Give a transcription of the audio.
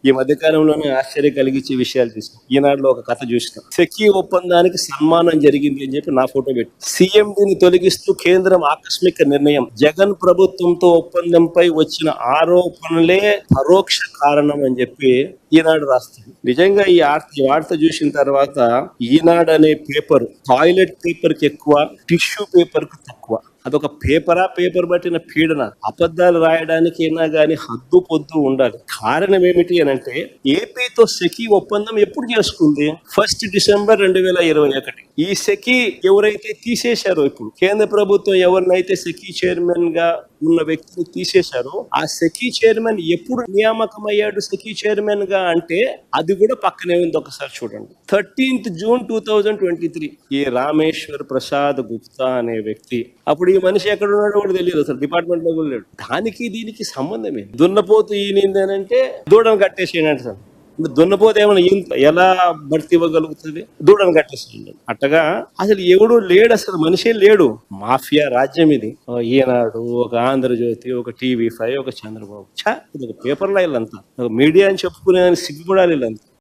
ఈ మధ్య కాలంలోనే ఆశ్చర్యం కలిగించే విషయాలు తీసుకున్నాం. ఈనాడులో ఒక కథ చూసినాం. సెకీ ఒప్పందానికి సన్మానం జరిగింది అని చెప్పి నా ఫోటో పెట్టి, సీఎండీని తొలగిస్తూ కేంద్రం ఆకస్మిక నిర్ణయం, జగన్ ప్రభుత్వంతో ఒప్పందంపై వచ్చిన ఆరోపణలే పరోక్ష కారణం అని చెప్పి ఈనాడు రాస్తుంది. నిజంగా ఈ వార్త చూసిన తర్వాత ఈనాడు అనే పేపర్ టాయిలెట్ పేపర్ కి ఎక్కువ, టిష్యూ పేపర్ కు తక్కువ. అదొక పేపర్ పట్టిన పీడన. అబద్ధాలు రాయడానికి అయినా గానీ హద్దు పొద్దు ఉండాలి. కారణం ఏమిటి అని అంటే, ఏపీతో సెకీ ఒప్పందం ఎప్పుడు చేసుకుంది? 1 డిసెంబర్ 2021. ఈ సెకీ ఎవరైతే తీసేశారో, ఇప్పుడు కేంద్ర ప్రభుత్వం ఎవరినైతే సెకీ చైర్మన్ గా ఉన్న వ్యక్తిని తీసేశారో, ఆ సెకీ చైర్మన్ ఎప్పుడు నియామకం అయ్యాడు సెకీ చైర్మన్ గా అంటే, అది కూడా పక్కనే ఉంది. ఒకసారి చూడండి. 13th జూన్ 2023 ఈ రామేశ్వర్ ప్రసాద్ గుప్తా అనే వ్యక్తి, అప్పుడు ఈ మనిషి ఎక్కడ ఉన్నాడో కూడా తెలియదు, అసలు డిపార్ట్మెంట్ లో కూడా లేడు. దానికి దీనికి సంబంధమే. దున్నపోతు ఈనిందనంటే దూడను కట్టేసేయండి సార్. దున్నపోతే ఏమైనా ఎలా భర్తీ ఇవ్వగలుగుతుంది? దూడను కట్టేసేయండి. అట్టగా అసలు ఎవడు లేడు, అసలు మనిషే లేడు. మాఫియా రాజ్యం ఇది. ఈనాడు, ఒక ఆంధ్రజ్యోతి, ఒక TV5, ఒక చంద్రబాబు. ఇది ఒక పేపర్లో వీళ్ళంతా, ఒక మీడియా అని చెప్పుకునే సిగ్గుపడాలి వీళ్ళంతా.